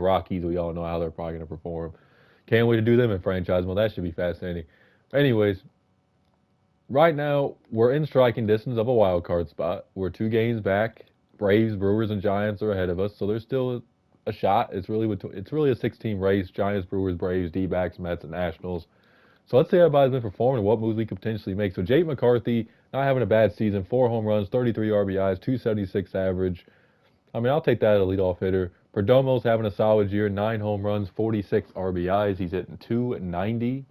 Rockies, we all know how they're probably going to perform. Can't wait to do them in franchise. Well, that should be fascinating. Anyways, right now we're in striking distance of a wild card spot. We're 2 games back. Braves, Brewers, and Giants are ahead of us, so there's still a shot. It's really a 6-team race: Giants, Brewers, Braves, D-backs, Mets, and Nationals. So let's say everybody's been performing and what moves we could potentially make. So Jake McCarthy not having a bad season, 4 home runs, 33 RBIs, 276 average. I mean, I'll take that as a leadoff hitter. Perdomo's having a solid year, 9 home runs, 46 RBIs. He's hitting 290.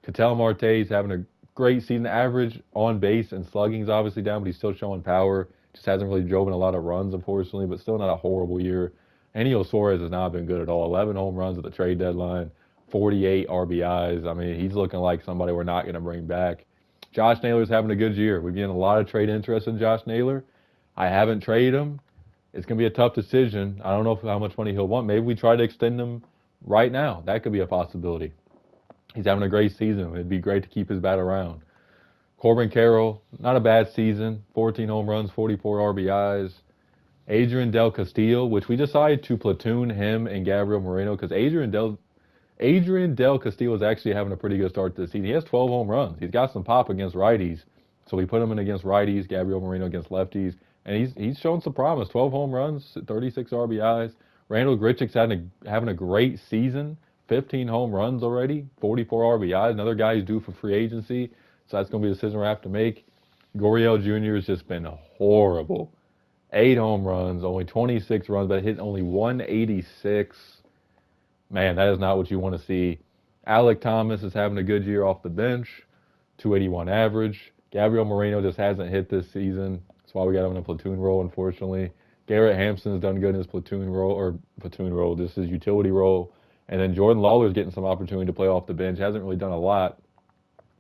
Ketel Marte's having a great season. Average on base and slugging's obviously down, but he's still showing power. Just hasn't really driven a lot of runs, unfortunately, but still not a horrible year. Enio Suarez has not been good at all. 11 home runs at the trade deadline, 48 RBIs. I mean, he's looking like somebody we're not going to bring back. Josh Naylor's having a good year. We've getting a lot of trade interest in Josh Naylor. I haven't traded him. It's going to be a tough decision. I don't know how much money he'll want. Maybe we try to extend him right now. That could be a possibility. He's having a great season. It'd be great to keep his bat around. Corbin Carroll, not a bad season. 14 home runs, 44 RBIs. Adrian Del Castillo, which we decided to platoon him and Gabriel Moreno because Adrian Del Castillo is actually having a pretty good start to the season. He has 12 home runs. He's got some pop against righties. So we put him in against righties, Gabriel Moreno against lefties. And he's shown some promise. 12 home runs, 36 RBIs. Randall Grichuk's having a great season. 15 home runs already, 44 RBIs. Another guy who's due for free agency. So that's going to be a decision we have to make. Gurriel Jr. has just been horrible. 8 home runs, only 26 runs, but hit only 186. Man, that is not what you want to see. Alec Thomas is having a good year off the bench, 281 average. Gabriel Moreno just hasn't hit this season. That's why we got him in a platoon role, unfortunately. Garrett Hampson's done good in his platoon role. This is utility role. And then Jordan Lawler's getting some opportunity to play off the bench. Hasn't really done a lot.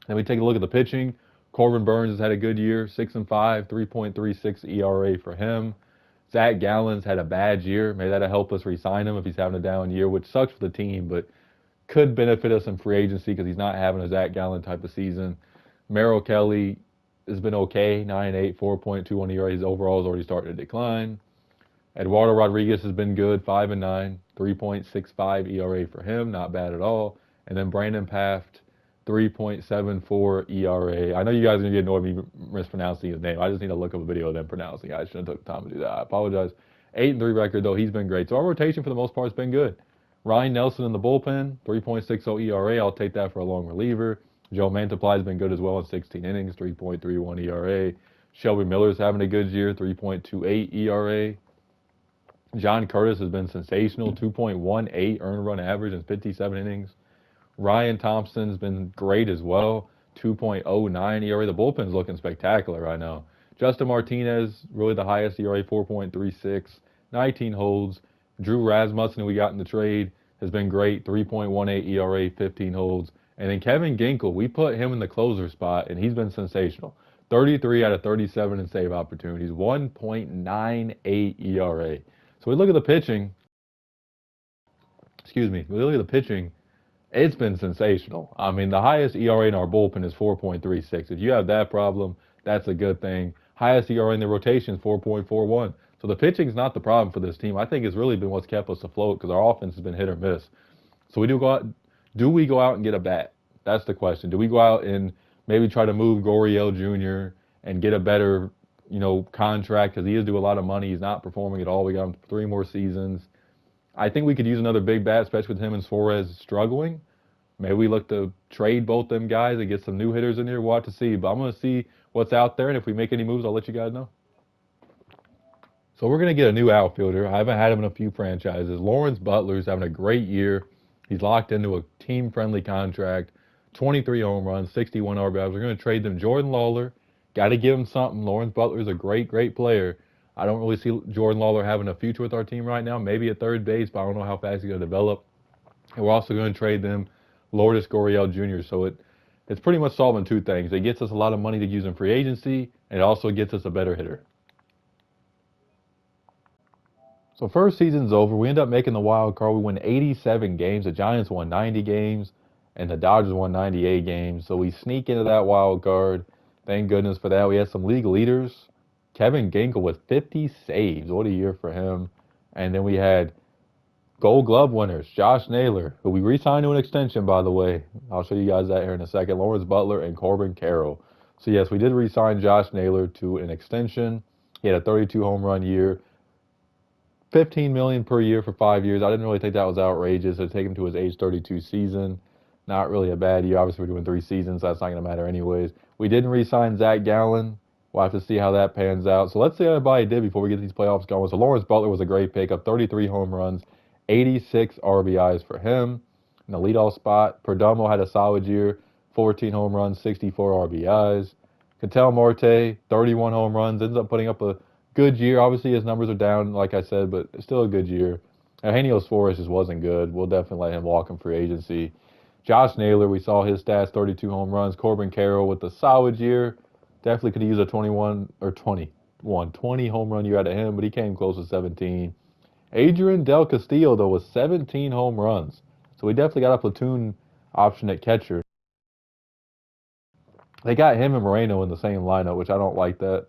Then we take a look at the pitching. Corbin Burnes has had a good year, 6-5, 3.36 ERA for him. Zach Gallen's had a bad year. Maybe that'll help us re-sign him if he's having a down year, which sucks for the team, but could benefit us in free agency because he's not having a Zach Gallen type of season. Merrill Kelly has been okay, 9-8, 4.21 ERA. His overall is already starting to decline. Eduardo Rodriguez has been good, 5-9, 3.65 ERA for him, not bad at all. And then Brandon Paft, 3.74 ERA. I know you guys are going to get annoyed me mispronouncing his name. I just need to look up a video of them pronouncing it. I shouldn't have took the time to do that. I apologize. 8-3 record, though. He's been great. So our rotation, for the most part, has been good. Ryan Nelson in the bullpen, 3.60 ERA. I'll take that for a long reliever. Joe Mantiply has been good as well in 16 innings, 3.31 ERA. Shelby Miller's having a good year, 3.28 ERA. John Curtis has been sensational, 2.18 earned run average in 57 innings. Ryan Thompson's been great as well, 2.09 ERA. The bullpen's looking spectacular right now. Justin Martinez, really the highest ERA, 4.36, 19 holds. Drew Rasmussen, who we got in the trade, has been great, 3.18 ERA, 15 holds. And then Kevin Ginkel, we put him in the closer spot, and he's been sensational. 33 out of 37 in save opportunities, 1.98 ERA. So we look at the pitching. We look at the pitching. It's been sensational. I mean, the highest ERA in our bullpen is 4.36. If you have that problem, that's a good thing. Highest ERA in the rotation is 4.41. So the pitching's not the problem for this team. I think it's really been what's kept us afloat because our offense has been hit or miss. So do we go out and get a bat? That's the question. Do we go out and maybe try to move Gurriel Jr. and get a better, contract because he is due a lot of money. He's not performing at all. We got him 3 more seasons. I think we could use another big bat, especially with him and Suarez struggling. Maybe we look to trade both them guys and get some new hitters in here. We'll have to see. But I'm going to see what's out there, and if we make any moves, I'll let you guys know. So we're going to get a new outfielder. I haven't had him in a few franchises. Lawrence Butler's having a great year. He's locked into a team-friendly contract, 23 home runs, 61 RBIs. We're going to trade them Jordan Lawler. Got to give him something. Lawrence Butler's a great, great player. I don't really see Jordan Lawler having a future with our team right now. Maybe at third base, but I don't know how fast he's going to develop. And we're also going to trade them Lourdes Gurriel Jr. So it's pretty much solving 2 things. It gets us a lot of money to use in free agency, and it also gets us a better hitter. So first season's over. We end up making the wild card. We win 87 games. The Giants won 90 games, and the Dodgers won 98 games. So we sneak into that wild card. Thank goodness for that. We had some league leaders. Kevin Ginkel with 50 saves. What a year for him. And then we had Gold Glove winners, Josh Naylor, who we re-signed to an extension, by the way. I'll show you guys that here in a second. Lawrence Butler and Corbin Carroll. So, yes, we did re-sign Josh Naylor to an extension. He had a 32 home run year, $15 million per year for 5 years. I didn't really think that was outrageous. To take him to his age 32 season, not really a bad year. Obviously, we're doing 3 seasons, so that's not going to matter anyways. We didn't re-sign Zach Gallen. We'll have to see how that pans out. So let's see how everybody did before we get these playoffs going. So Lawrence Butler was a great pickup, 33 home runs, 86 RBIs for him. In the leadoff spot, Perdomo had a solid year, 14 home runs, 64 RBIs. Ketel Marte, 31 home runs, ends up putting up a good year. Obviously, his numbers are down, like I said, but still a good year. Eugenio Suarez just wasn't good. We'll definitely let him walk in free agency. Josh Naylor, we saw his stats, 32 home runs. Corbin Carroll with a solid year. Definitely could use a 20 home run year out of him, but he came close to 17. Adrian Del Castillo, though, was 17 home runs. So we definitely got a platoon option at catcher. They got him and Moreno in the same lineup, which I don't like that.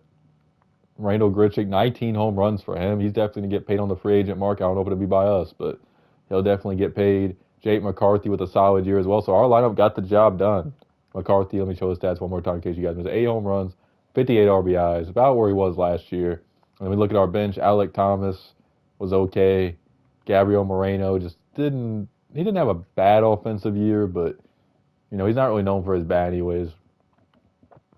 Randall Grichuk, 19 home runs for him. He's definitely going to get paid on the free agent market. I don't know if it'll be by us, but he'll definitely get paid. Jake McCarthy with a solid year as well. So our lineup got the job done. McCarthy, let me show his stats one more time in case you guys missed. 8 home runs, 58 RBIs, about where he was last year. And we look at our bench. Alec Thomas was okay. Gabriel Moreno he didn't have a bad offensive year, but, he's not really known for his bat anyways.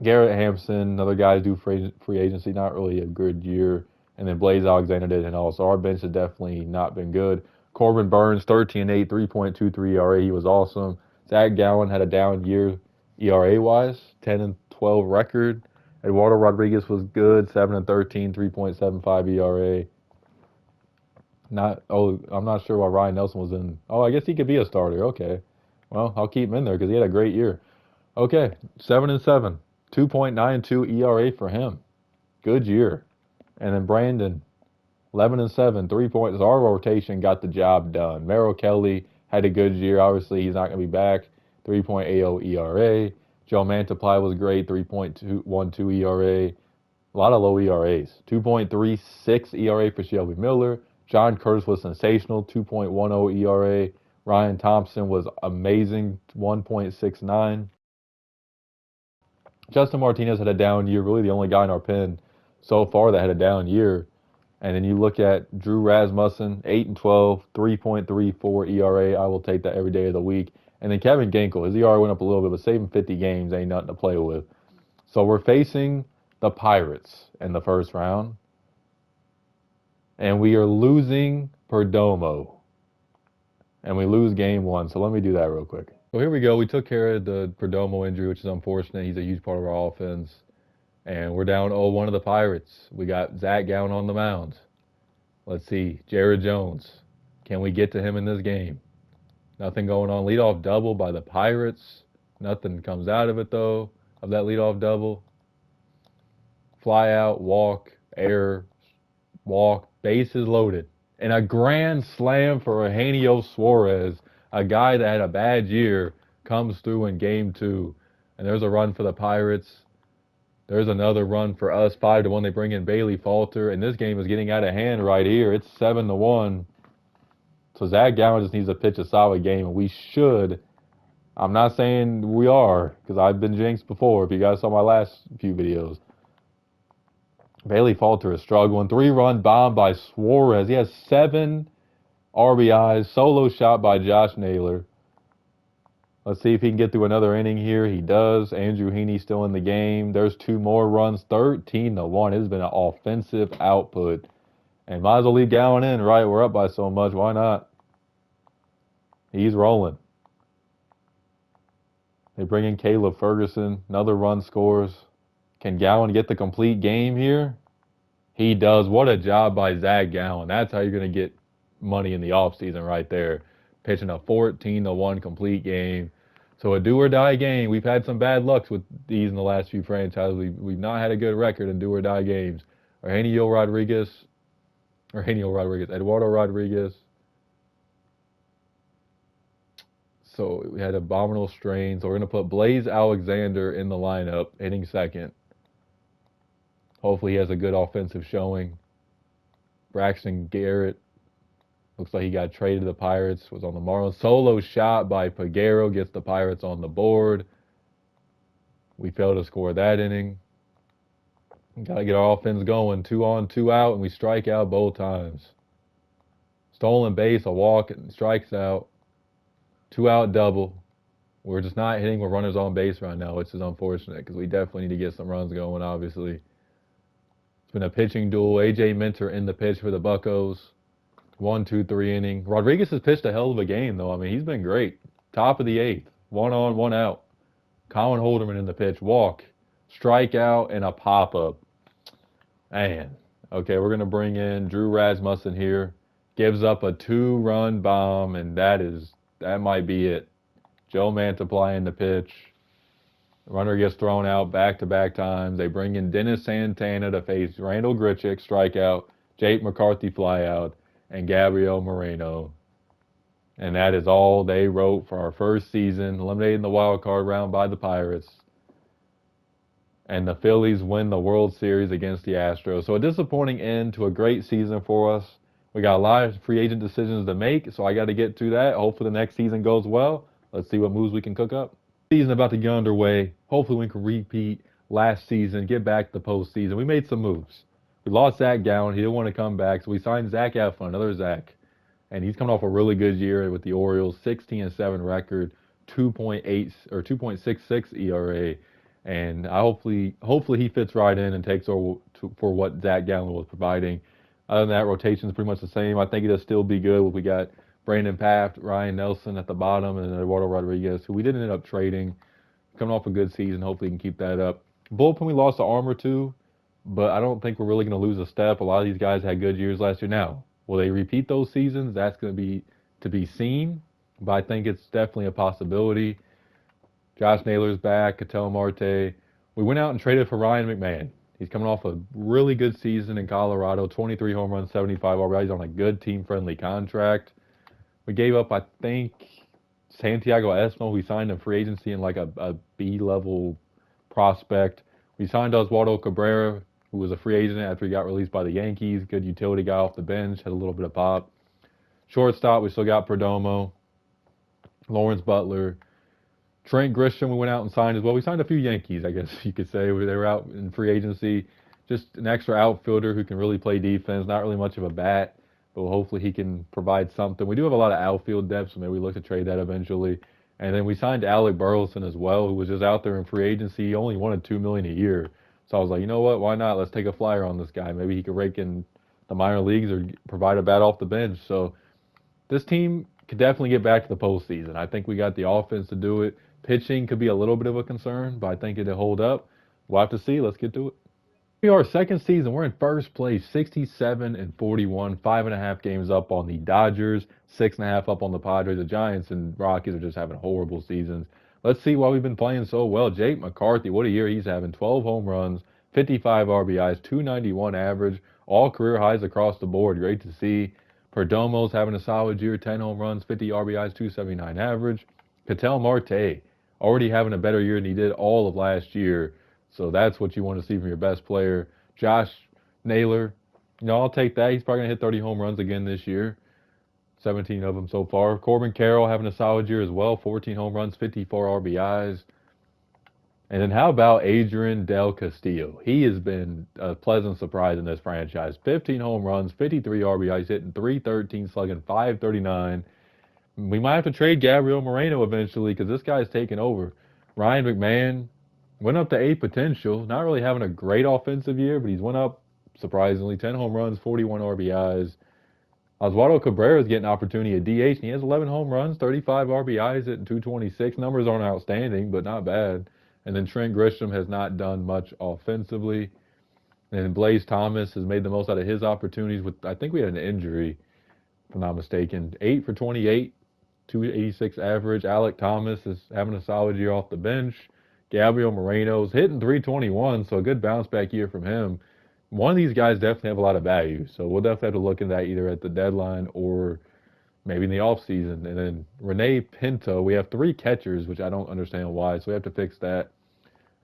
Garrett Hampson, another guy due free agency, not really a good year. And then Blaze Alexander did, and also our bench has definitely not been good. Corbin Burnes, 13-8, 3.23 ERA. He was awesome. Zach Gallen had a down year ERA-wise, 10-12 record. Eduardo Rodriguez was good, 7-13, 3.75 ERA. I'm not sure why Ryan Nelson was in. Oh, I guess he could be a starter. Okay. Well, I'll keep him in there because he had a great year. Okay, 7-7, 2.92 ERA for him. Good year. And then Brandon, 11-7, 3 points. Our rotation got the job done. Merrill Kelly had a good year. Obviously, he's not going to be back. 3.80 ERA. Joe Mantiply was great. 3.12 ERA. A lot of low ERAs. 2.36 ERA for Shelby Miller. John Curtis was sensational. 2.10 ERA. Ryan Thompson was amazing. 1.69. Justin Martinez had a down year. Really the only guy in our pen so far that had a down year. And then you look at Drew Rasmussen, 8-12, 3.34 ERA. I will take that every day of the week. And then Kevin Ginkel, his ERA went up a little bit, but saving 50 games ain't nothing to play with. So we're facing the Pirates in the first round. And we are losing Perdomo. And we lose game 1. So let me do that real quick. So here we go. We took care of the Perdomo injury, which is unfortunate. He's a huge part of our offense. And we're down 0-1 to the Pirates. We got Zach Gallen on the mound. Let's see. Jared Jones. Can we get to him in this game? Nothing going on. Leadoff double by the Pirates. Nothing comes out of it, though, of that leadoff double. Fly out, walk, error, walk, bases loaded. And a grand slam for Eugenio Suarez, a guy that had a bad year, comes through in game 2. And there's a run for the Pirates. There's another run for us, 5-1. They bring in Bailey Falter, and this game is getting out of hand right here. It's 7-1. So Zach Gallen just needs to pitch a solid game, and we should. I'm not saying we are, because I've been jinxed before, if you guys saw my last few videos. Bailey Falter is struggling. 3-run bomb by Suarez. He has 7 RBIs. Solo shot by Josh Naylor. Let's see if he can get through another inning here. He does. Andrew Heaney still in the game. There's 2 more runs. 13-1. It has been an offensive output. And might as well leave Gallen in, right? We're up by so much. Why not? He's rolling. They bring in Caleb Ferguson. Another run scores. Can Gallen get the complete game here? He does. What a job by Zach Gallen. That's how you're going to get money in the offseason right there. Pitching a 14-1 complete game. So a do-or-die game. We've had some bad lucks with these in the last few franchises. We've not had a good record in do-or-die games. Eduardo Rodriguez. So we had abominable strain. So we're going to put Blaze Alexander in the lineup, hitting second. Hopefully he has a good offensive showing. Braxton Garrett. Looks like he got traded to the Pirates, was on the Marlins. Solo shot by Peguero gets the Pirates on the board. We failed to score that inning. Got to get our offense going. 2 on, 2 out, and we strike out both times. Stolen base, a walk, and strikes out. 2 out double. We're just not hitting with runners on base right now, which is unfortunate because we definitely need to get some runs going, obviously. It's been a pitching duel. A.J. Minter in the pitch for the Buccos. 1, 2, 3 inning. Rodriguez has pitched a hell of a game, though. I mean, he's been great. Top of the 8th. 1 on, 1 out. Colin Holderman in the pitch. Walk. Strikeout, and a pop-up. Man. Okay, we're going to bring in Drew Rasmussen here. Gives up a 2-run bomb, and that might be it. Joe Mantiply in the pitch. The runner gets thrown out back-to-back times. They bring in Dennis Santana to face Randall Grichuk, strikeout, Jake McCarthy flyout, and Gabriel Moreno. And that is all they wrote for our first season, eliminated in the wild card round by the Pirates. And the Phillies win the World Series against the Astros. So a disappointing end to a great season for us. We got a lot of free agent decisions to make, so I got to get to that. Hopefully the next season goes well. Let's see what moves we can cook up. Season about to get underway. Hopefully we can repeat last season, get back to the postseason. We made some moves. We lost Zach Gallen. He didn't want to come back, so we signed Zach Eflin, another Zach. And he's coming off a really good year with the Orioles, 16-7 record, 2.8 or 2.66 ERA. And hopefully he fits right in and takes over for what Zach Gallen was providing. Other than that, rotation is pretty much the same. I think it'll still be good. We got Brandon Paft, Ryan Nelson at the bottom, and Eduardo Rodriguez, who we didn't end up trading. Coming off a good season, hopefully he can keep that up. Bullpen, we lost an arm or two, but I don't think we're really going to lose a step. A lot of these guys had good years last year. Now, will they repeat those seasons? That's going to be seen, but I think it's definitely a possibility. Josh Naylor's back, Ketel Marte. We went out and traded for Ryan McMahon. He's coming off a really good season in Colorado, 23 home runs, 75 RBIs. He's on a good team-friendly contract. We gave up, I think, Santiago Esmo. We signed in free agency in like a B-level prospect. We signed Oswaldo Cabrera, who was a free agent after he got released by the Yankees. Good utility guy off the bench, had a little bit of pop. Shortstop, we still got Perdomo, Lawrence Butler. Trent Grisham, we went out and signed as well. We signed a few Yankees, I guess you could say. They were out in free agency. Just an extra outfielder who can really play defense. Not really much of a bat, but hopefully he can provide something. We do have a lot of outfield depth, so maybe we look to trade that eventually. And then we signed Alec Burleson as well, who was just out there in free agency. He only wanted $2 million a year. So I was like, you know what? Why not? Let's take a flyer on this guy. Maybe he could rake in the minor leagues or provide a bat off the bench. So this team could definitely get back to the postseason. I think we got the offense to do it. Pitching could be a little bit of a concern, but I think it'll hold up. We'll have to see. Let's get to it. We are second season. We're in first place, 67-41, 5.5 games up on the Dodgers, 6.5 up on the Padres. The Giants and Rockies are just having horrible seasons. Let's see why we've been playing so well. Jake McCarthy, what a year he's having. 12 home runs, 55 RBIs, 291 average, all career highs across the board. Great to see. Perdomo's having a solid year, 10 home runs, 50 RBIs, 279 average. Ketel Marte already having a better year than he did all of last year. So that's what you want to see from your best player. Josh Naylor, I'll take that. He's probably going to hit 30 home runs again this year. 17 of them so far. Corbin Carroll having a solid year as well. 14 home runs, 54 RBIs. And then how about Adrian Del Castillo? He has been a pleasant surprise in this franchise. 15 home runs, 53 RBIs, hitting .313, slugging .539. We might have to trade Gabriel Moreno eventually because this guy's taking over. Ryan McMahon went up to 8 potential. Not really having a great offensive year, but he's went up surprisingly. 10 home runs, 41 RBIs. Oswaldo Cabrera is getting an opportunity at DH, and he has 11 home runs, 35 RBIs at 226. Numbers aren't outstanding, but not bad. And then Trent Grisham has not done much offensively. And Blaze Thomas has made the most out of his opportunities. I think we had an injury, if I'm not mistaken. 8 for 28. 286 average. Alec Thomas is having a solid year off the bench. Gabriel Moreno's hitting .321, so a good bounce back year from him. One of these guys definitely have a lot of value, so we'll definitely have to look into that either at the deadline or maybe in the offseason. And then Rene Pinto, we have 3 catchers, which I don't understand why, so we have to fix that.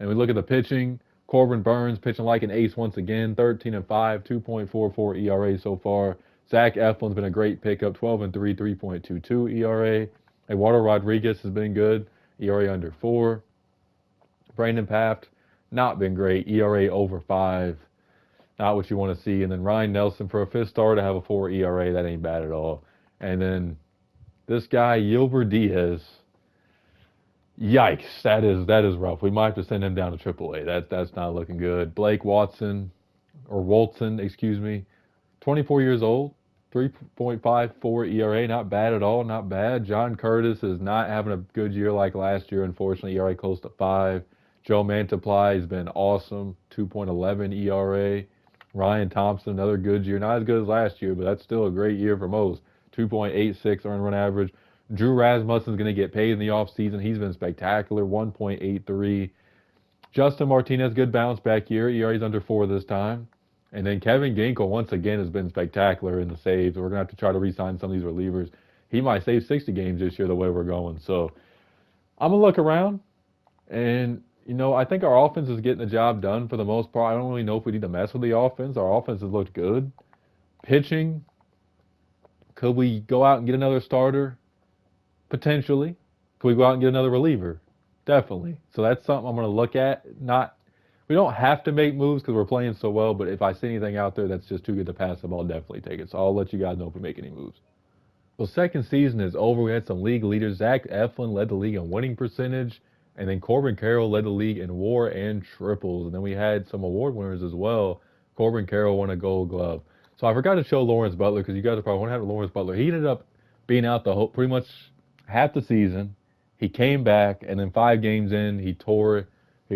And we look at the pitching. Corbin Burnes pitching like an ace once again, 13-5, 2.44 ERA so far. Zach Eflin's been a great pickup, 12-3, 3.22 ERA. Eduardo Rodriguez has been good, ERA under 4. Brandon Paft, not been great, ERA over 5. Not what you want to see. And then Ryan Nelson, for a fifth star to have a 4 ERA, that ain't bad at all. And then this guy, Yilber Diaz, yikes, that is rough. We might have to send him down to AAA. That's not looking good. Blake Walton, excuse me, 24 years old, 3.54 ERA, not bad at all, not bad. John Curtis is not having a good year like last year, unfortunately, ERA close to 5. Joe Mantiply has been awesome, 2.11 ERA. Ryan Thompson, another good year, not as good as last year, but that's still a great year for most. 2.86 earned run average. Drew Rasmussen's going to get paid in the offseason. He's been spectacular, 1.83. Justin Martinez, good bounce back year. ERA's under 4 this time. And then Kevin Ginkel, once again, has been spectacular in the saves. We're going to have to try to re-sign some of these relievers. He might save 60 games this year the way we're going. So I'm going to look around. And, I think our offense is getting the job done for the most part. I don't really know if we need to mess with the offense. Our offense has looked good. Pitching, could we go out and get another starter? Potentially. Could we go out and get another reliever? Definitely. So that's something I'm going to look at. We don't have to make moves because we're playing so well, but if I see anything out there that's just too good to pass up, I'll definitely take it. So I'll let you guys know if we make any moves. Well, second season is over. We had some league leaders. Zach Eflin led the league in winning percentage, and then Corbin Carroll led the league in WAR and triples. And then we had some award winners as well. Corbin Carroll won a Gold Glove. So I forgot to show Lawrence Butler because you guys are probably want to have Lawrence Butler. He ended up being out pretty much half the season. He came back, and then 5 games in, he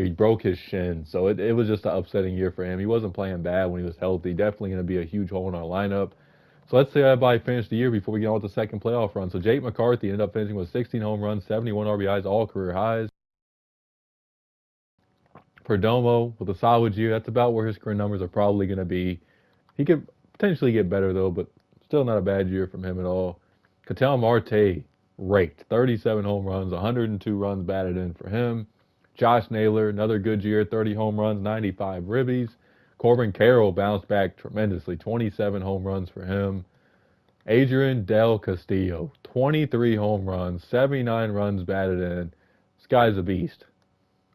broke his shin. So it was just an upsetting year for him. He wasn't playing bad when he was healthy. Definitely going to be a huge hole in our lineup. So let's say everybody finished the year before we get on with the second playoff run. So Jake McCarthy ended up finishing with 16 home runs, 71 RBIs, all career highs. Perdomo with a solid year. That's about where his career numbers are probably going to be. He could potentially get better, though, but still not a bad year from him at all. Ketel Marte raked 37 home runs, 102 runs batted in for him. Josh Naylor, another good year, 30 home runs, 95 ribbies. Corbin Carroll bounced back tremendously, 27 home runs for him. Adrian Del Castillo, 23 home runs, 79 runs batted in. This guy's a beast.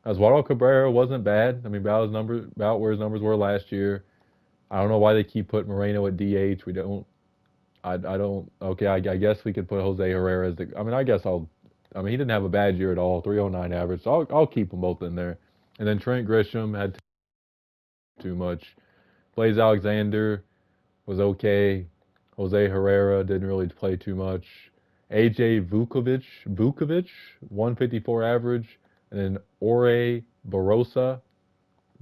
Oswaldo Cabrera wasn't bad. I mean, about where his numbers were last year. I don't know why they keep putting Moreno at DH. We don't. I don't. Okay, I guess we could put Jose Herrera as the. I mean, he didn't have a bad year at all. 309 average. So I'll keep them both in there. And then Trent Grisham had too much. Blaze Alexander was okay. Jose Herrera didn't really play too much. AJ Vukovic, 154 average. And then Ore Barosa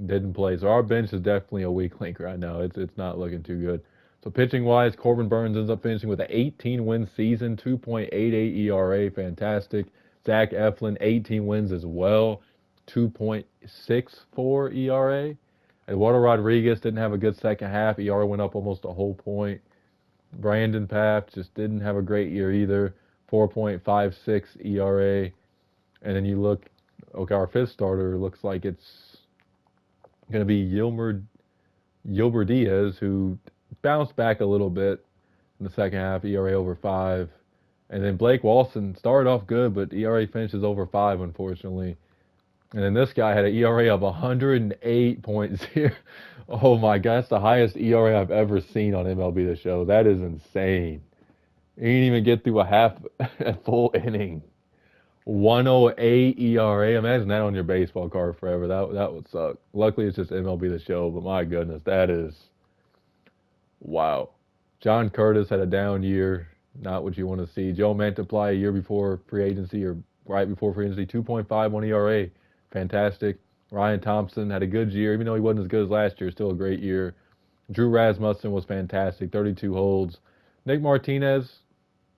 didn't play. So our bench is definitely a weak link right now. It's not looking too good. So pitching-wise, Corbin Burnes ends up finishing with an 18-win season, 2.88 ERA, fantastic. Zach Eflin, 18 wins as well, 2.64 ERA. Eduardo Rodriguez didn't have a good second half. ERA went up almost a whole point. Brandon Paft just didn't have a great year either, 4.56 ERA. And then you look, okay, our fifth starter looks like it's going to be Yilber Diaz, who bounced back a little bit in the second half, ERA over 5. And then Blake Walton started off good, but ERA finishes over 5, unfortunately. And then this guy had an ERA of 108.0. Oh my God, that's the highest ERA I've ever seen on MLB The Show. That is insane. He didn't even get through a full inning. 108 ERA. Imagine that on your baseball card forever. That would suck. Luckily, it's just MLB The Show, but my goodness, that is wow. John Curtis had a down year. Not what you want to see. Joe Mantiply a year before free agency or right before free agency, 2.51 ERA. Fantastic. Ryan Thompson had a good year, even though he wasn't as good as last year, still a great year. Drew Rasmussen was fantastic, 32 holds. Nick Martinez,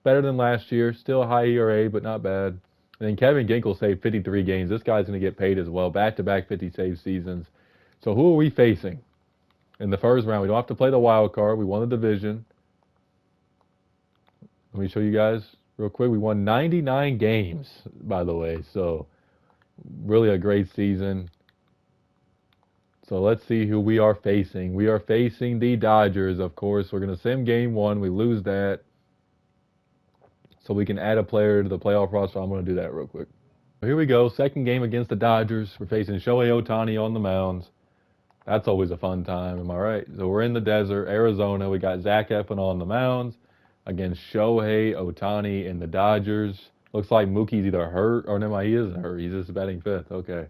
better than last year, still a high ERA, but not bad. And then Kevin Ginkel saved 53 games. This guy's going to get paid as well, back-to-back 50 save seasons. So who are we facing in the first round? We don't have to play the wild card. We won the division. Let me show you guys real quick. We won 99 games, by the way, so really a great season. So So let's see who we are facing. We are facing the Dodgers, of course. We're going to sim game 1. We lose that. So we can add a player to the playoff roster. I'm going to do that real quick. Here we go. Second game against the Dodgers. We're facing Shohei Ohtani on the mounds. That's always a fun time, am I right? So we're in the desert, Arizona. We got Zach Eflin on the mounds against Shohei Ohtani and the Dodgers. Looks like Mookie's either hurt or no, he isn't hurt. He's just batting fifth. Okay.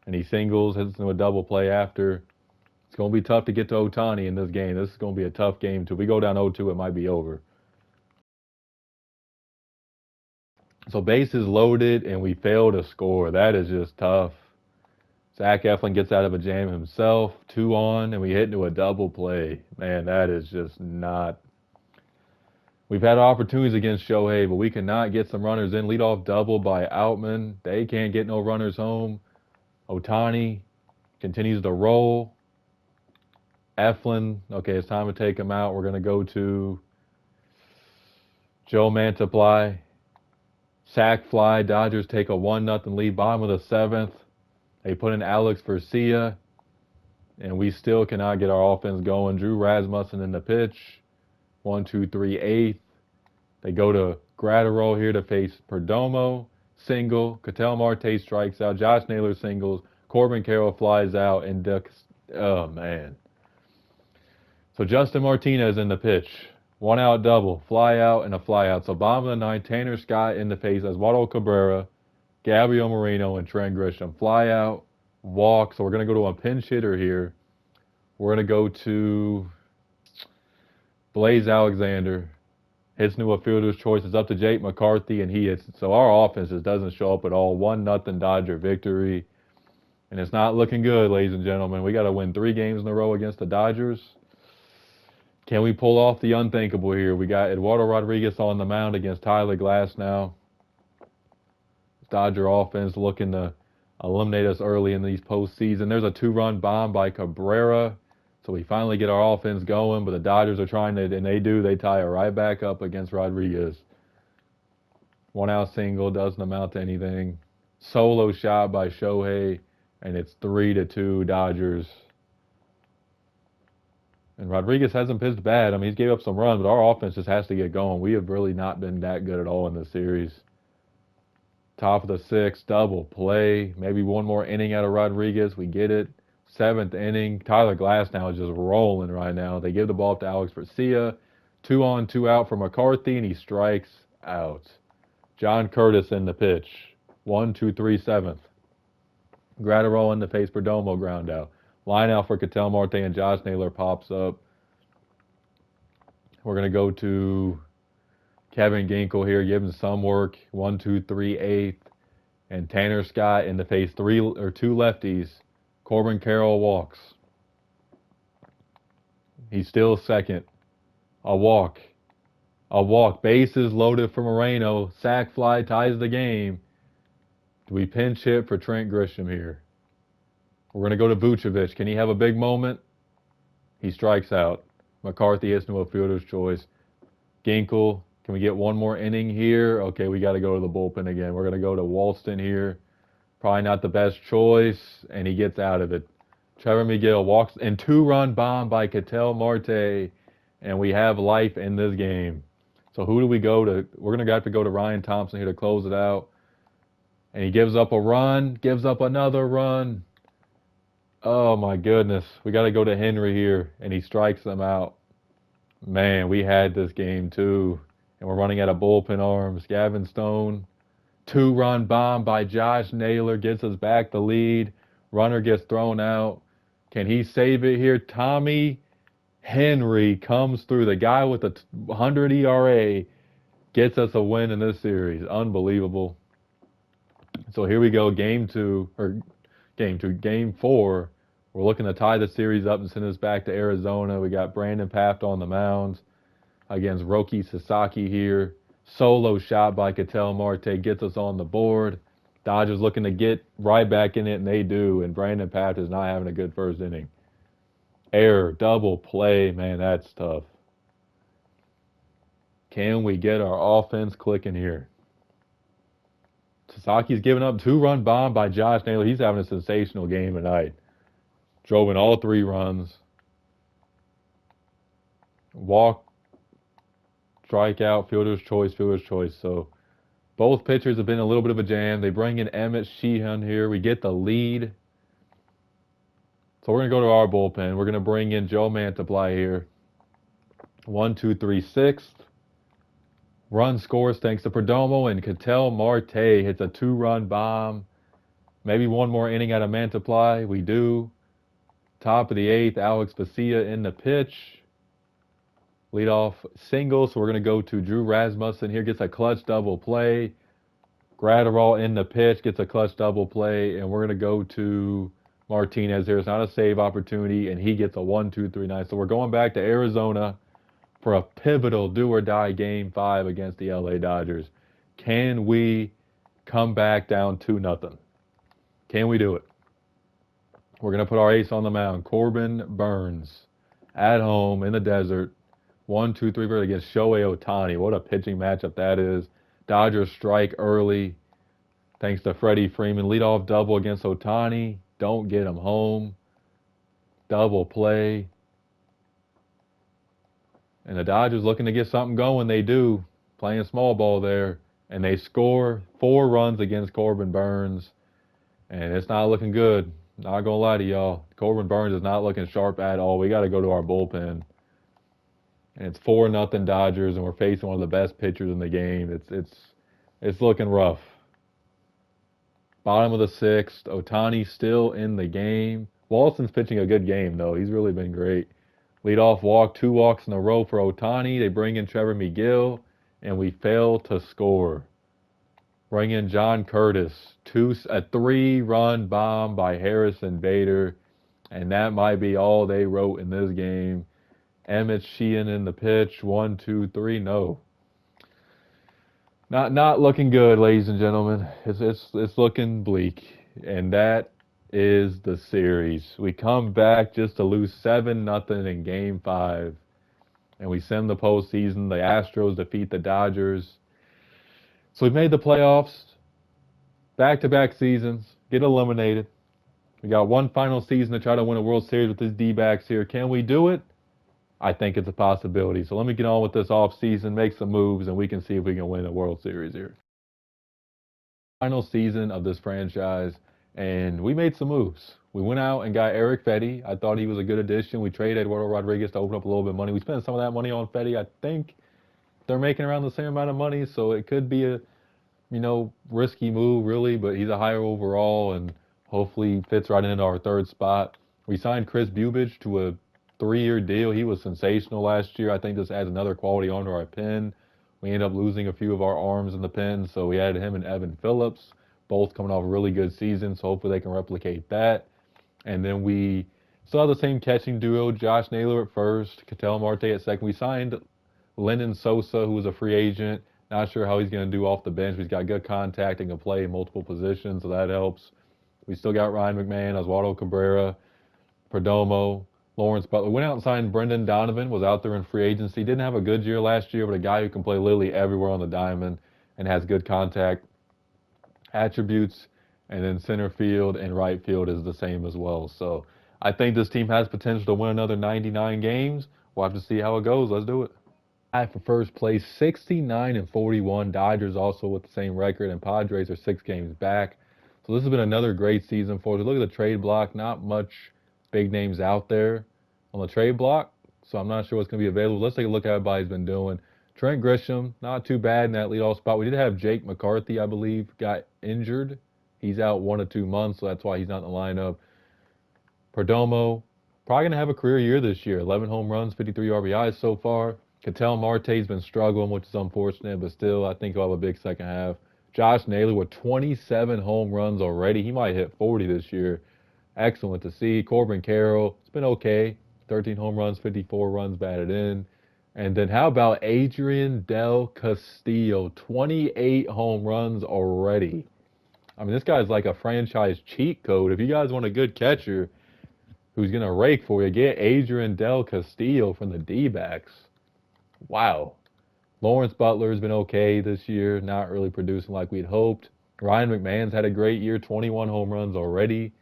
And he singles, hits into a double play after. It's going to be tough to get to Ohtani in this game. This is going to be a tough game, too. If we go down 0-2, it might be over. So bases loaded, and we fail to score. That is just tough. Zach Eflin gets out of a jam himself. 2 on, and we hit into a double play. Man, that is just not... We've had opportunities against Shohei, but we cannot get some runners in. Leadoff double by Outman. They can't get no runners home. Ohtani continues to roll. Eflin, okay, it's time to take him out. We're going to go to Joe Mantiply. Sack fly. Dodgers take a 1-0 lead. Bottom of the 7th. They put in Alex Vercia, and we still cannot get our offense going. Drew Rasmussen in the pitch. 1-2-3 8th. They go to Gratterall here to face Perdomo. Single. Ketel Marte strikes out. Josh Naylor singles. Corbin Carroll flies out. And oh, man. So Justin Martinez in the pitch. 1-out double. Fly out and a fly out. So bottom of the 9th, Tanner Scott in the face. Oswaldo Cabrera, Gabriel Moreno, and Trent Grisham. Fly out. Walk. So we're going to go to a pinch hitter here. We're going to go to Blaze Alexander. Hits into a fielder's choice. It's up to Jake McCarthy, and he hits. So our offense just doesn't show up at all. 1-0 Dodger victory. And it's not looking good, ladies and gentlemen. We got to win 3 games in a row against the Dodgers. Can we pull off the unthinkable here? We got Eduardo Rodriguez on the mound against Tyler Glass now. Dodger offense looking to eliminate us early in these postseason. There's a 2-run bomb by Cabrera. So we finally get our offense going, but the Dodgers are trying to, and they do. They tie it right back up against Rodriguez. 1-out single, doesn't amount to anything. Solo shot by Shohei, and it's 3-2 Dodgers. And Rodriguez hasn't pitched bad. I mean, he's gave up some runs, but our offense just has to get going. We have really not been that good at all in this series. Top of the 6th, double play. Maybe one more inning out of Rodriguez. We get it. 7th inning. Tyler Glass now is just rolling right now. They give the ball up to Alex Vercia. 2 on, 2 out for McCarthy, and he strikes out. John Curtis in the pitch. 1-2-3 7th. Gratterall in the face. Perdomo ground out. Line out for Ketel Marte, and Josh Naylor pops up. We're going to go to Kevin Ginkel here, give him some work. 1-2-3 8th. And Tanner Scott in the face. 2 lefties. Corbin Carroll walks. He's still second. A walk. A walk. Bases loaded for Moreno. Sack fly ties the game. Do we pinch hit for Trent Grisham here? We're going to go to Vucevic. Can he have a big moment? He strikes out. McCarthy hits into a fielder's choice. Ginkel, can we get one more inning here? Okay, we got to go to the bullpen again. We're going to go to Walston here. Probably not the best choice, and he gets out of it. Trevor Miguel walks, and 2-run bomb by Ketel Marte, and we have life in this game. So who do we go to? We're going to have to go to Ryan Thompson here to close it out. And he gives up a run, gives up another run. Oh, my goodness. We got to go to Henry here, and he strikes them out. Man, we had this game, too. And we're running out of bullpen arms. Gavin Stone. 2-run bomb by Josh Naylor gets us back the lead. Runner gets thrown out. Can he save it here? Tommy Henry comes through. The guy with the 100 ERA gets us a win in this series. Unbelievable. So here we go, game 4. We're looking to tie the series up and send us back to Arizona. We got Brandon Paft on the mound against Roki Sasaki here. Solo shot by Ketel Marte gets us on the board. Dodgers looking to get right back in it, and they do. And Brandon Paft is not having a good first inning. Error, double play. Man, that's tough. Can we get our offense clicking here? Sasaki's giving up 2-run bomb by Josh Naylor. He's having a sensational game tonight. Drove in all 3 runs. Walk, strikeout, fielder's choice, fielder's choice. So both pitchers have been a little bit of a jam. They bring in Emmett Sheehan here. We get the lead. So we're going to go to our bullpen. We're going to bring in Joe Mantiply here. 1, 2, 3, 6th. Run scores thanks to Perdomo, and Ketel Marte hits a 2-run bomb. Maybe one more inning out of Mantiply. We do. Top of the 8th, Alex Vesia in the pitch. Leadoff single, so we're going to go to Drew Rasmussen here. Gets a clutch double play. Gratterall in the pitch, gets a clutch double play, and we're going to go to Martinez here. It's not a save opportunity, and he gets a 1, 2, 3, 9. So we're going back to Arizona for a pivotal do-or-die Game 5 against the LA Dodgers. Can we come back down 2-0? Can we do it? We're going to put our ace on the mound, Corbin Burnes, at home in the desert. 1, 2, 3 against Shohei Ohtani. What a pitching matchup that is. Dodgers strike early thanks to Freddie Freeman. Leadoff double against Ohtani. Don't get him home. Double play. And the Dodgers looking to get something going. They do. Playing small ball there. And they score 4 runs against Corbin Burnes. And it's not looking good. Not going to lie to y'all. Corbin Burnes is not looking sharp at all. We got to go to our bullpen. And it's 4-0 Dodgers, and we're facing one of the best pitchers in the game. It's looking rough. Bottom of the 6th. Ohtani still in the game. Walson's pitching a good game, though. He's really been great. Leadoff walk, 2 walks in a row for Ohtani. They bring in Trevor McGill, and we fail to score. Bring in John Curtis. A 3-run bomb by Harrison Bader, and that might be all they wrote in this game. Emmett Sheehan in the pitch. 1, 2, 3. No. Not looking good, ladies and gentlemen. It's looking bleak. And that is the series. We come back just to lose 7-0 in Game 5. And we send the postseason. The Astros defeat the Dodgers. So we've made the playoffs. Back-to-back seasons. Get eliminated. We got one final season to try to win a World Series with this D-backs here. Can we do it? I think it's a possibility. So let me get on with this off season, make some moves, and we can see if we can win a World Series here. Final season of this franchise, and we made some moves. We went out and got Eric Fedde. I thought he was a good addition. We traded Eduardo Rodriguez to open up a little bit of money. We spent some of that money on Fedde. I think they're making around the same amount of money, so it could be a, risky move, really, but he's a higher overall, and hopefully fits right into our 3rd spot. We signed Chris Bubich to a 3-year deal. He was sensational last year. I think this adds another quality onto our pen. We ended up losing a few of our arms in the pen, so we added him and Evan Phillips, both coming off a really good season, so hopefully they can replicate that. And then we still have the same catching duo, Josh Naylor at first, Ketel Marte at second. We signed Lennon Sosa, who was a free agent. Not sure how he's going to do off the bench. He's got good contact and can play in multiple positions, so that helps. We still got Ryan McMahon, Oswaldo Cabrera, Perdomo, Lawrence Butler. Went out and signed Brendan Donovan, was out there in free agency. Didn't have a good year last year, but a guy who can play literally everywhere on the diamond and has good contact attributes. And then center field and right field is the same as well. So I think this team has potential to win another 99 games. We'll have to see how it goes. Let's do it. For first place, 69-41. Dodgers also with the same record, and Padres are 6 games back. So this has been another great season for us. Look at the trade block. Not much big names out there on the trade block, so I'm not sure what's going to be available. Let's take a look at what everybody's been doing. Trent Grisham, not too bad in that leadoff spot. We did have Jake McCarthy, I believe, got injured. He's out 1 to 2 months, so that's why he's not in the lineup. Perdomo, probably going to have a career year this year. 11 home runs, 53 RBIs so far. Ketel Marte's been struggling, which is unfortunate, but still, I think he'll have a big second half. Josh Naylor with 27 home runs already. He might hit 40 this year. Excellent to see. Corbin Carroll, it's been okay. 13 home runs, 54 runs batted in. And then how about Adrian Del Castillo? 28 home runs already. I mean, this guy's like a franchise cheat code. If you guys want a good catcher who's going to rake for you, get Adrian Del Castillo from the D-backs. Wow. Lawrence Butler's been okay this year, not really producing like we'd hoped. Ryan McMahon's had a great year, 21 home runs already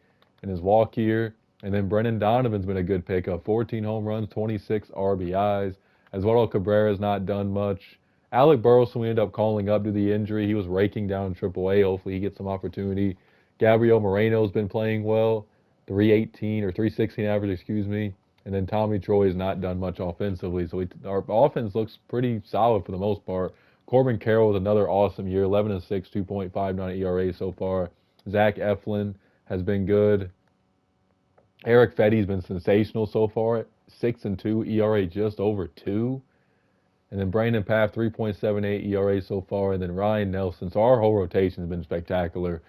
in his walk year. And then Brendan Donovan's been a good pickup. 14 home runs, 26 RBIs. Eduardo Cabrera's not done much. Alec Burleson we ended up calling up due to the injury. He was raking down in AAA. Hopefully he gets some opportunity. Gabriel Moreno's been playing well. 318 or 316 average, excuse me. And then Tommy Troy's not done much offensively. So our offense looks pretty solid for the most part. Corbin Carroll with another awesome year. 11-6, 2.59 ERA so far. Zach Eflin has been good. Eric Fetty's been sensational so far. 6-2 ERA just over 2. And then Brandon Paff, 3.78 ERA so far. And then Ryan Nelson. So our whole rotation has been spectacular.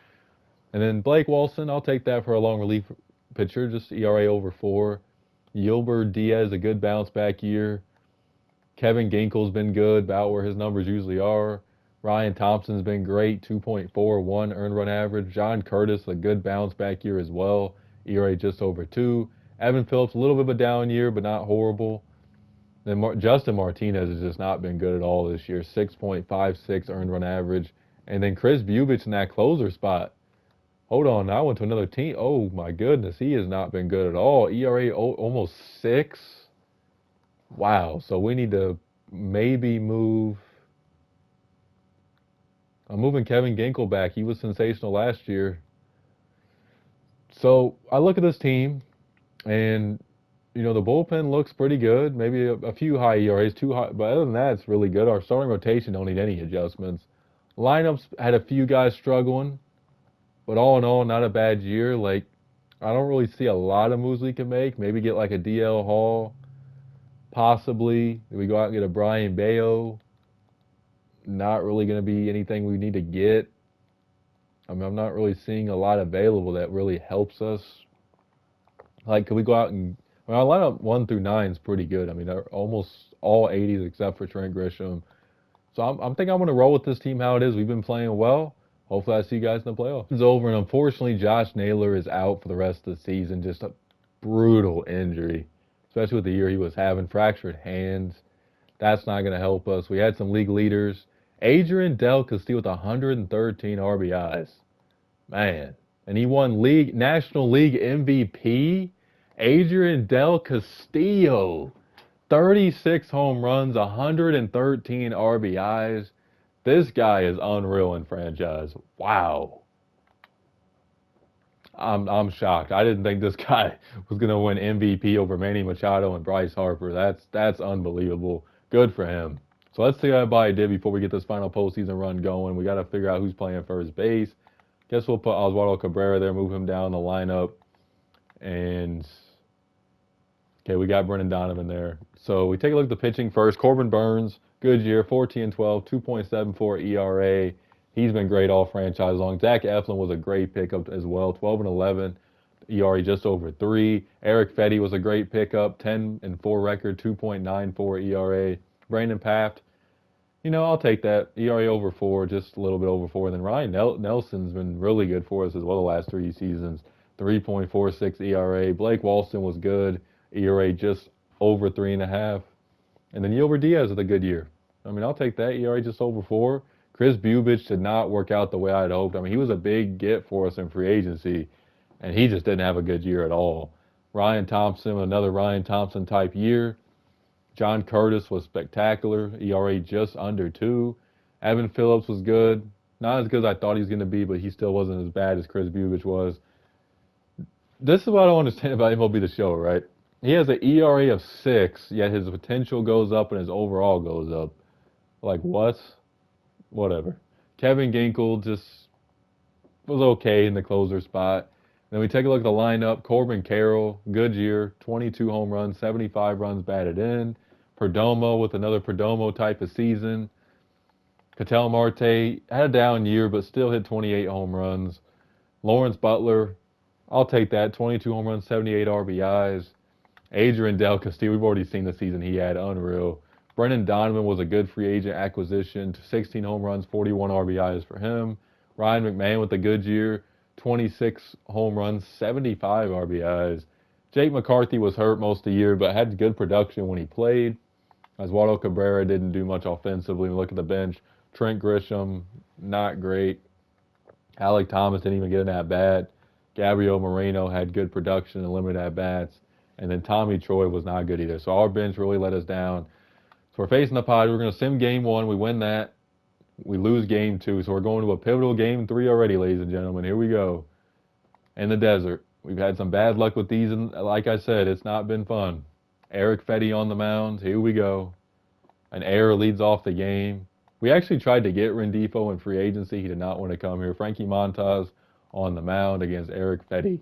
And then Blake Walson, I'll take that for a long relief pitcher, just ERA over 4. Yilbert Diaz, a good bounce back year. Kevin Ginkel's been good, about where his numbers usually are. Ryan Thompson's been great, 2.41 earned run average. John Curtis, a good bounce back year as well, ERA just over 2. Evan Phillips, a little bit of a down year, but not horrible. Then Justin Martinez has just not been good at all this year, 6.56 earned run average. And then Chris Bubich in that closer spot. Hold on, now I went to another team. Oh my goodness, he has not been good at all. ERA almost 6. Wow, so we need to maybe move. I'm moving Kevin Ginkel back. He was sensational last year. So I look at this team, and the bullpen looks pretty good. Maybe a few high ERAs, too high, but other than that, it's really good. Our starting rotation don't need any adjustments. Lineups had a few guys struggling, but all in all, not a bad year. Like, I don't really see a lot of moves we can make. Maybe get like a DL Hall, possibly. We go out and get a Brian Bayo. Not really going to be anything we need to get. I mean, I'm not really seeing a lot available that really helps us. Like, could we go out and... our lineup 1 through 9 is pretty good. I mean, they're almost all 80s except for Trent Grisham. So I'm thinking I'm going to roll with this team how it is. We've been playing well. Hopefully I see you guys in the playoffs. It's over, and unfortunately Josh Naylor is out for the rest of the season. Just a brutal injury, especially with the year he was having. Fractured hands. That's not going to help us. We had some league leaders. Adrian Del Castillo with 113 RBIs. Man. And he won National League MVP. Adrian Del Castillo. 36 home runs, 113 RBIs. This guy is unreal in franchise. Wow. I'm shocked. I didn't think this guy was going to win MVP over Manny Machado and Bryce Harper. That's unbelievable. Good for him. So let's see how everybody did before we get this final postseason run going. We got to figure out who's playing first base. Guess we'll put Oswaldo Cabrera there, move him down the lineup. And, okay, we got Brendan Donovan there. So we take a look at the pitching first. Corbin Burnes, good year, 14-12, 2.74 ERA. He's been great all franchise long. Zach Eflin was a great pickup as well, 12-11, ERA just over 3. Eric Fetty was a great pickup, 10-4 record, 2.94 ERA. Brandon Paff, I'll take that. ERA over 4, just a little bit over 4. And then Ryan Nelson's been really good for us as well the last 3 seasons, 3.46 ERA. Blake Walson was good, ERA just over 3.5. And then Yilbert Diaz with a good year. I mean, I'll take that. ERA just over 4. Chris Bubich did not work out the way I had hoped. I mean, he was a big get for us in free agency, and he just didn't have a good year at all. Ryan Thompson, another Ryan Thompson type year. John Curtis was spectacular. ERA just under 2. Evan Phillips was good. Not as good as I thought he was going to be, but he still wasn't as bad as Chris Bubich was. This is what I don't understand about MLB The Show, right? He has an ERA of 6, yet his potential goes up and his overall goes up. Like, what? Whatever. Kevin Ginkel just was okay in the closer spot. Then we take a look at the lineup. Corbin Carroll, good year, 22 home runs, 75 runs batted in. Perdomo with another Perdomo type of season. Ketel Marte had a down year, but still hit 28 home runs. Lawrence Butler, I'll take that, 22 home runs, 78 RBIs. Adrian Del Castillo, we've already seen the season he had, unreal. Brendan Donovan was a good free agent acquisition, 16 home runs, 41 RBIs for him. Ryan McMahon with a good year, 26 home runs, 75 RBIs. Jake McCarthy was hurt most of the year, but had good production when he played. Oswaldo Cabrera didn't do much offensively. Look at the bench. Trent Grisham, not great. Alec Thomas didn't even get an at-bat. Gabriel Moreno had good production and limited at-bats. And then Tommy Troy was not good either. So our bench really let us down. So we're facing the Padres. We're going to sim game 1. We win that. We lose game 2. So we're going to a pivotal game 3 already, ladies and gentlemen. Here we go. In the desert. We've had some bad luck with these. And like I said, it's not been fun. Eric Fetty on the mound. Here we go. An error leads off the game. We actually tried to get Rendifo in free agency. He did not want to come here. Frankie Montas on the mound against Eric Fetty.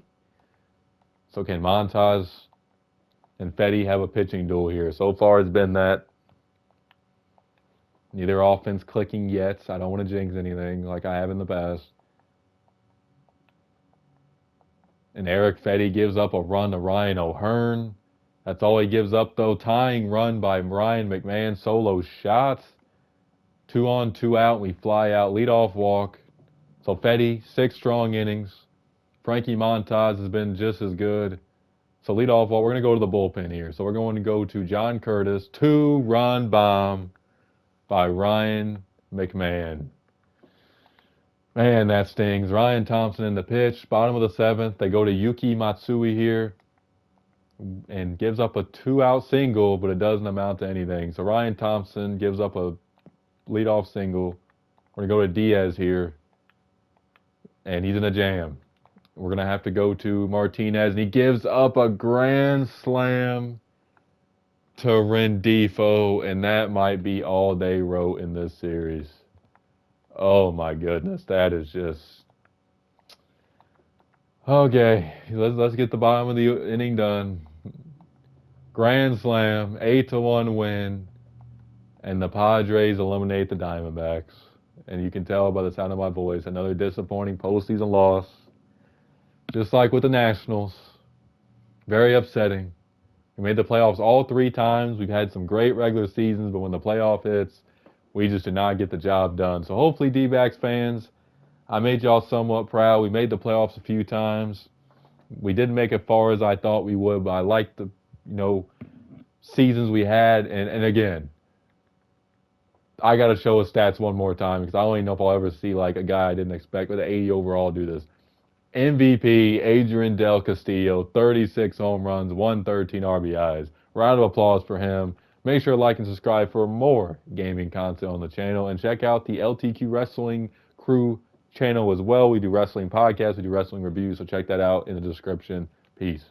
So can Montas and Fetty have a pitching duel here? So far it's been that. Neither offense clicking yet. I don't want to jinx anything like I have in the past. And Eric Fetty gives up a run to Ryan O'Hearn. That's all he gives up, though. Tying run by Ryan McMahon. Solo shots. 2 on, 2 out. We fly out. Leadoff walk. So Fetty, 6 strong innings. Frankie Montas has been just as good. So leadoff walk. We're going to go to the bullpen here. So we're going to go to John Curtis. 2-run bomb by Ryan McMahon. Man, that stings. Ryan Thompson in the pitch. Bottom of the 7th. They go to Yuki Matsui here. And gives up a 2-out single, but it doesn't amount to anything. So Ryan Thompson gives up a leadoff single. We're going to go to Diaz here. And he's in a jam. We're going to have to go to Martinez. And he gives up a grand slam to Rendifo. And that might be all they wrote in this series. Oh, my goodness. That is just... Okay, let's get the bottom of the inning done. Grand slam, 8-1 win, and the Padres eliminate the Diamondbacks. And you can tell by the sound of my voice, another disappointing postseason loss. Just like with the Nationals. Very upsetting. We made the playoffs all 3 times. We've had some great regular seasons, but when the playoff hits, we just did not get the job done. So hopefully, DBacks fans, I made y'all somewhat proud. We made the playoffs a few times. We didn't make it far as I thought we would, but I liked the, seasons we had. And again, I got to show his stats one more time because I don't even know if I'll ever see like a guy I didn't expect with an 80 overall do this. MVP, Adrian Del Castillo, 36 home runs, 113 RBIs. Round of applause for him. Make sure to like and subscribe for more gaming content on the channel. And check out the LTQ Wrestling Crew channel as well. We do wrestling podcasts, we do wrestling reviews, so check that out in the description. Peace.